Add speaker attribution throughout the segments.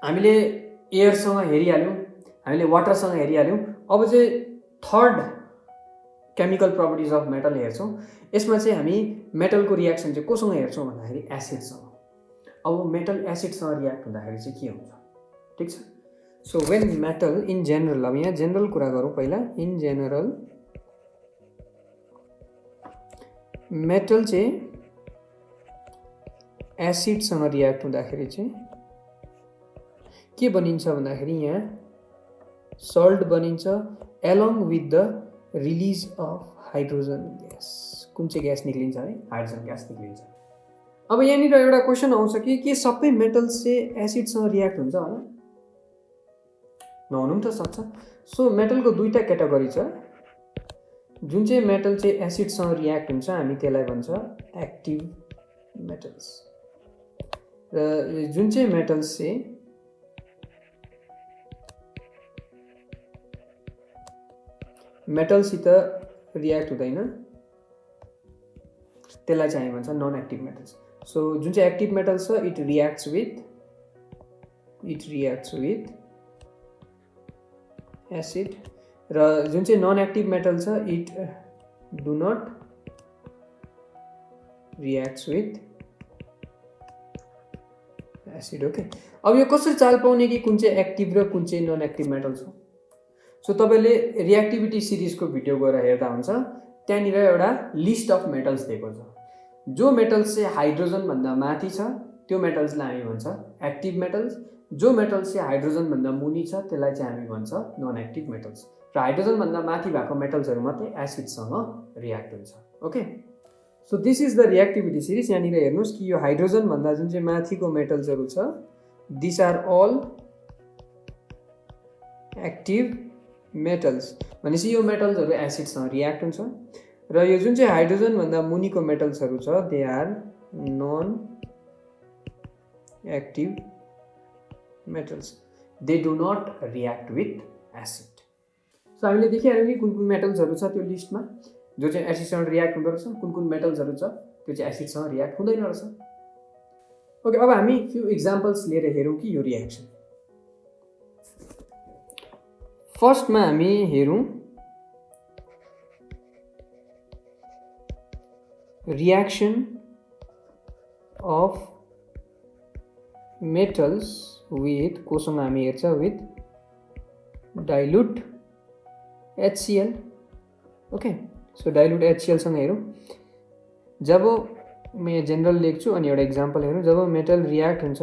Speaker 1: हामीले एयरसँग हेरिहाल्यौँ, हामीले वाटरसँग हेरिहाल्यौँ। अब चाहिँ third chemical properties of metal हेर्छौँ। यसमा चाहिँ हामी मेटलको रियाक्सन चाहिँ कोसँग हेर्छौँ भन्दाखेरि एसिडसँग। अब मेटल एसिडसँग रियाक्ट हुँदाखेरि चाहिँ के हुन्छ, ठिक छ। So when metal in general, अब यहाँ जेनरल कुरा गरौँ पहिला। इन जेनरल मेटल चाहिँ एसिडसँग रियाक्ट हुँदाखेरि चाहिँ के बनिन्छ भन्दाखेरि यहाँ सल्ट बनिन्छ along with the release of hydrogen gas. कुन चाहिँ ग्यास निक्लिन्छ है? हाइड्रोजन ग्यास निक्लिन्छ। अब यहाँनिर एउटा क्वेसन आउँछ कि के सबै मेटल्स चाहिँ एसिडसँग रियाक्ट हुन्छ होला? नहुनु पनि त सक्छ। सो मेटलको दुईवटा क्याटेगोरी छ। जुन चाहिँ मेटल चाहिँ एसिडसँग रियाक्ट हुन्छ हामी त्यसलाई भन्छ एक्टिभ मेटल्स, र जुन चाहिँ मेटल्स चाहिँ मेटलसित रियाक्ट हुँदैन त्यसलाई चाहिँ हामी भन्छ नन एक्टिभ मेटल्स। सो जुन चाहिँ एक्टिभ मेटल्स छ इट रियाक्ट्स विथ एसिड, र जुन चाहिँ नन एक्टिभ मेटल छ it do not reacts with acid. Okay, अब यो कसरी चाल पाउने कि कुन चाहिँ एक्टिभ र कुन चाहिँ नन एक्टिभ मेटल छ? सो तपाईँले रियाक्टिभिटी सिरिजको भिडियो गएर हेर्दा हुन्छ, त्यहाँनिर एउटा लिस्ट अफ मेटल्स दिएको छ। जो मेटल्स चाहिँ हाइड्रोजनभन्दा माथि छ त्यो मेटल्सलाई हामी भन्छ एक्टिभ मेटल्स। जो मेटल्स चाहिँ हाइड्रोजनभन्दा मुनि छ त्यसलाई चाहिँ हामी भन्छ नन एक्टिभ मेटल्स। र हाइड्रोजनभन्दा माथि भएको मेटल्सहरू मात्रै एसिडसँग रियाक्ट हुन्छ। Okay, so this is the reactivity series. यहाँनिर हेर्नुहोस् कि यो हाइड्रोजनभन्दा जुन चाहिँ माथिको मेटल्सहरू छ this are all active metals, भनेपछि यो मेटल्सहरू एसिडसँग रियाक्ट हुन्छ। र यो जुन चाहिँ हाइड्रोजनभन्दा मुनिको मेटल्सहरू छ they are non active metals, they do not react with acid. So हामीले देखिहाल्यौँ कि कुन कुन मेटल्सहरू छ त्यो लिस्टमा जो चाहिँ एसिडसँग रियाक्ट हुँदो रहेछ, कुन कुन मेटल्सहरू छ त्यो चाहिँ एसिडसँग रियाक्ट हुँदैन रहेछ। ओके, अब हामी फ्यु इक्जाम्पल्स लिएर हेरौँ कि यो रियाक्सन। फर्स्टमा हामी हेरौँ रियाक्सन अफ मेटल्स विथ, कोसँग हामी हेर्छ with dilute HCl। Okay, so dilute HClसँग हेरौँ। जब म यहाँ जेनरल लेख्छु अनि एउटा इक्जाम्पल हेरौँ। जब मेटल रियाक्ट हुन्छ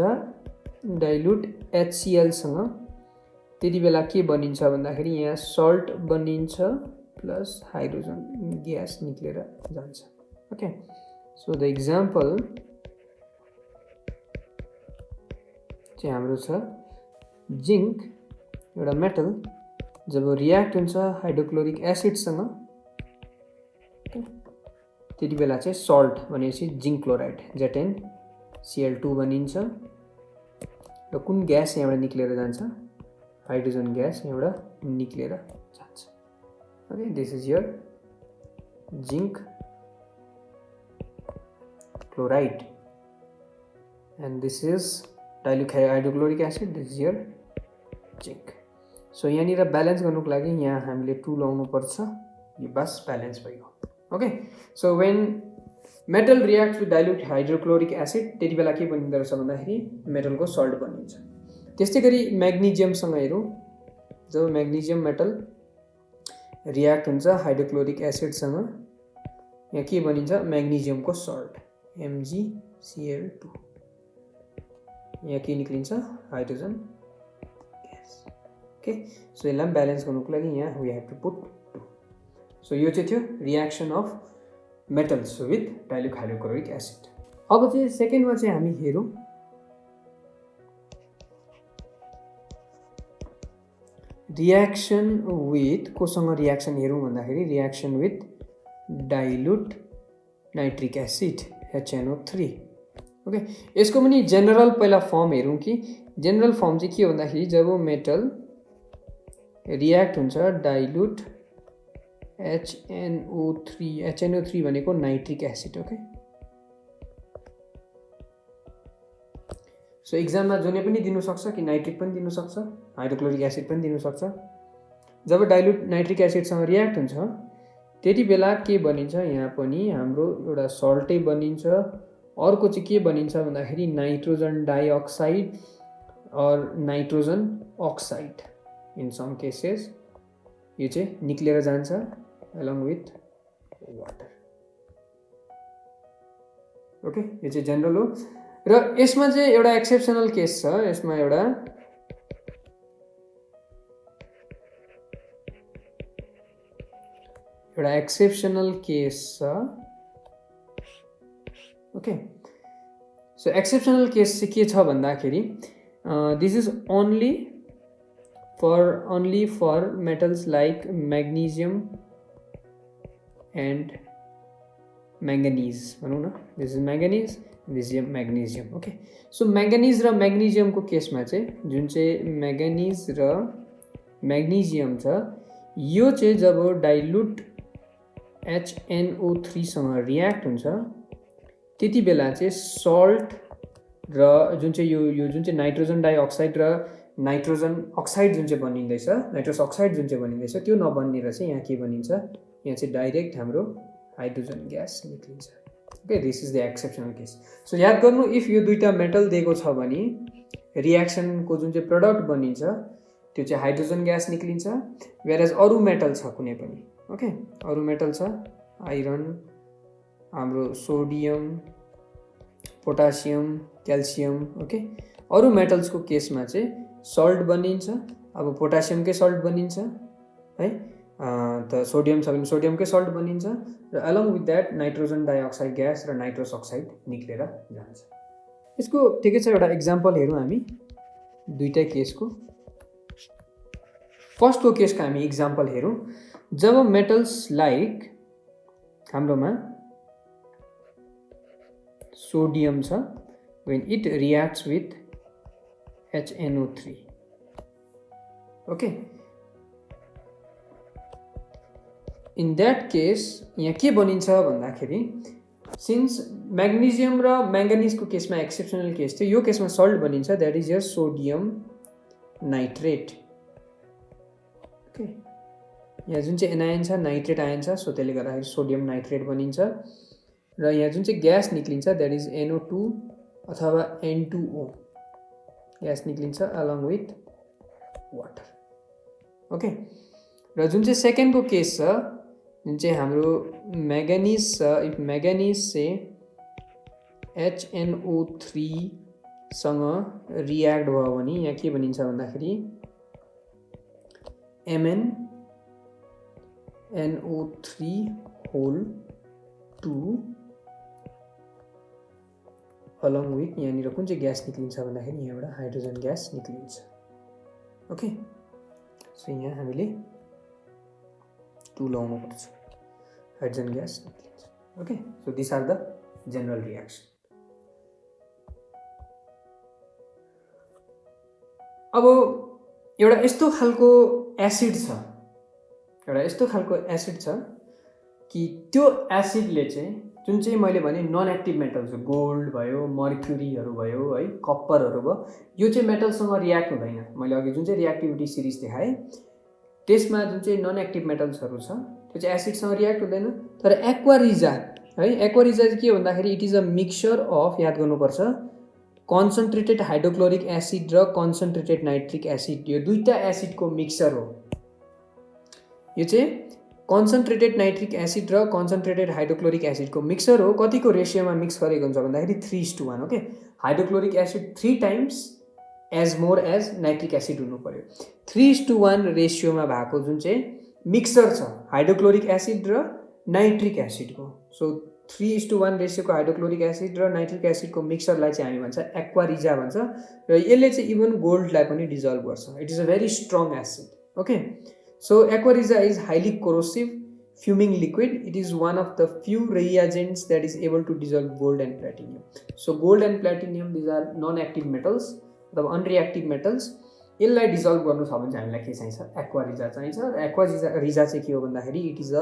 Speaker 1: डाइल्युट HClसँग त्यति बेला के बनिन्छ भन्दाखेरि यहाँ सल्ट बनिन्छ प्लस हाइड्रोजन ग्यास निक्लेर जान्छ। ओके, सो द इक्जाम्पल चाहिँ हाम्रो छ जिङ्क, एउटा मेटल जब रियाक्ट हुन्छ हाइड्रोक्लोरिक एसिडसँग त्यति बेला चाहिँ सल्ट भनेपछि जिङ्क क्लोराइड ZnCl2 बनिन्छ। र कुन ग्यास यहाँबाट निक्लेर जान्छ? हाइड्रोजन ग्यास यहाँबाट निक्लेर जान्छ। Okay, this is your zinc chloride and this is dilute hydrochloric acid, this is your zinc. So यहाँनिर ब्यालेन्स गर्नुको लागि यहाँ हामीले 2 लाउनु पर्छ, यो बस ब्यालेन्स भयो। Okay, so when metal react with dilute hydrochloric acid त्यति बेला के बनिँदो रहेछ भन्दाखेरि मेटलको सल्ट बनिन्छ। त्यस्तै गरी म्याग्नेजियमसँग हेरौँ। जब म्याग्नेजियम मेटल रियाक्ट हुन्छ हाइड्रोक्लोरिक एसिडसँग यहाँ के बनिन्छ? म्याग्नेजियमको सल्ट MgCl2। यहाँ के निक्लिन्छ? Hydrogen gas. ओके, सो यसलाई ब्यालेन्स गर्नुको लागि यहाँ we have to put 2। So यो चाहिँ थियो reaction of metals with dilute hydrochloric acid. अब चाहिँ सेकेन्डमा चाहिँ हामी हेरौँ रियाक्सन विथ, कोसँग रियाक्सन हेरौँ भन्दाखेरि reaction with dilute nitric acid HNO3। Okay, यसको पनि जेनरल पहिला फर्म हेरौँ कि जेनरल फर्म चाहिँ के हो भन्दाखेरि जब मेटल रियाक्ट हुन्छ डाइल्युट HNO3 भनेको नाइट्रिक एसिड। ओके, सो इक्जाममा जुनै पनि दिनु सक्छ कि नाइट्रिक पनि दिनु सक्छ, हाइड्रोक्लोरिक एसिड पनि दिनु सक्छ। जब डाइल्युट नाइट्रिक एसिडसँग रियाक्ट हुन्छ त्यति बेला के बनिन्छ, यहाँ पनि हाम्रो एउटा सल्टै बनिन्छ। अर्को चाहिँ के बनिन्छ भन्दाखेरि nitrogen dioxide or nitrogen oxide in some cases यो चाहिँ निक्लेर जान्छ अलङ विथ वाटर। ओके, यो चाहिँ जनरल हो। र यसमा चाहिँ एउटा एक्सेप्सनल केस छ। यसमा एउटा एक्सेप्सनल केस छ। ओके, सो एक्सेप्सनल केस चाहिँ के छ भन्दाखेरि this is only for metals like magnesium and manganese भनौँ न। This is manganese, this is magnesium. Okay, so manganese र मैग्नीशियमको केसमा चाहिँ जुन चाहिँ मैंगनीज र मैग्नीशियम छ यो चाहिँ जब डाइल्युट HNO3 सँग रियाक्ट हुन्छ त्यति बेला चाहिँ सल्ट र जुन चाहिँ यो जुन चाहिँ नाइट्रोजन डाइअक्साइड र नाइट्रोजन अक्साइड जुन चाहिँ बनिँदैछ, नाइट्रस अक्साइड जुन चाहिँ बनिँदैछ त्यो नबनिएर चाहिँ यहाँ के बनिन्छ, यहाँ चाहिँ डाइरेक्ट हाम्रो हाइड्रोजन ग्यास निक्लिन्छ। Okay, this is the exceptional case. So याद गर्नु, इफ यो दुईटा मेटल दिएको छ भने रियाक्सनको जुन चाहिँ प्रोडक्ट बनिन्छ त्यो चाहिँ हाइड्रोजन ग्यास निक्लिन्छ। वेरएज अरू मेटल छ कुनै पनि, ओके, अरू मेटल छ आइरन, हाम्रो सोडियम, पोटासियम, क्याल्सियम। ओके, अरू मेटल्सको केसमा चाहिँ सल्ट बनिन्छ। अब पोटासियमकै सल्ट बनिन्छ है, त सोडियम छ भने सोडियमकै सल्ट बनिन्छ र along with that nitrogen dioxide gas र नाइट्रस अक्साइड निक्लेर जान्छ। यसको ठिकै छ, एउटा इक्जाम्पल हेरौँ हामी दुईटै केसको। फर्स्टको केसको हामी इक्जाम्पल हेरौँ। जब मेटल्स लाइक हाम्रोमा सोडियम छ, when it reacts with HNO3, okay, in that case यहाँ के बनिन्छ भन्दाखेरि सिन्स मैग्नीशियम र मैंगनीजको केसमा एक्सेप्सनल केस थियो, यो केसमा सल्ट बनिन्छ, that is your sodium nitrate. Okay, यहाँ जुन चाहिँ एनायन छ नाइट्रेट आयन छ, सो त्यसले गर्दाखेरि सोडियम नाइट्रेट बनिन्छ र यहाँ जुन चाहिँ ग्यास निक्लिन्छ द्याट इज NO2 अथवा N2O ग्यास निक्लिन्छ अलङ विथ वाटर। ओके, र जुन चाहिँ सेकेन्डको केस छ जुन चाहिँ हाम्रो मैगनीज छ, इफ मैगनीज चाहिँ HNO3 सँग रियाक्ट भयो भने यहाँ के बनिन्छ भन्दाखेरि MnNO3 होल 2 अलङ विथ यहाँनिर कुन चाहिँ ग्यास निक्लिन्छ भन्दाखेरि यहाँबाट हाइड्रोजन ग्यास निक्लिन्छ। ओके, सो यहाँ हामीले 2 लाउनु पर्छ, हाइड्रोजन ग्यास निक्लिन्छ। Okay, so this are the general reaction. अब एउटा यस्तो खालको एसिड छ, एउटा यस्तो खालको एसिड छ कि त्यो एसिडले चाहिँ जुन चाहिँ मैले भने नन एक्टिभ मेटल्स गोल्ड भयो, मर्क्युरीहरू भयो है, कप्परहरू भयो, यो चाहिँ मेटलसँग रियाक्ट हुँदैन। मैले अघि जुन चाहिँ रियाक्टिभिटी सिरिज देखाएँ त्यसमा जुन चाहिँ नन एक्टिभ मेटल्सहरू छ त्यो चाहिँ एसिडसँग रियाक्ट हुँदैन। तर एक्वारिजा है, एक्वारिजा चाहिँ के भन्दाखेरि it is a mixture of, याद गर्नुपर्छ, कन्सन्ट्रेटेड हाइड्रोक्लोरिक एसिड र कन्सन्ट्रेटेड नाइट्रिक एसिड, यो दुईटा एसिडको मिक्सचर हो। यो चाहिँ कन्सन्ट्रेटेड नाइट्रिक एसिड र कन्सन्ट्रेटेड हाइड्रोक्लोरिक एसिडको मिक्सचर हो। कतिको रेसियोमा मिक्स गरेको हुन्छ भन्दाखेरि 3:1। Okay, hydrochloric acid 3 times as more as nitric acid हुनु पर्यो। 3:1 रेसियोमा भएको जुन चाहिँ मिक्सचर छ हाइड्रोक्लोरिक एसिड र नाइट्रिक एसिडको, सो 3:1 रेसियोको हाइड्रोक्लोरिक एसिड र नाइट्रिक एसिडको मिक्सचरलाई चाहिँ हामी भन्छ एक्वारिजा भन्छ र यसले चाहिँ इभन गोल्डलाई पनि डिजल्भ गर्छ। It is a very strong acid. Okay, so aquariza is highly corrosive fuming liquid. It is one of the few reagents that is able to dissolve gold and platinum. So gold and platinum, these are non-active metals, the unreactive metals. यसलाई dissolve गर्नु छ भने चाहिँ हामीलाई के चाहिन्छ, एक्वारिजा चाहिन्छ। र एक्वारिजा चाहिँ के हो भन्दाखेरि it is a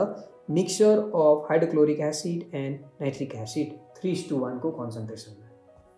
Speaker 1: mixture of hydrochloric acid and nitric acid 3:1 को कन्सन्ट्रेसनमा।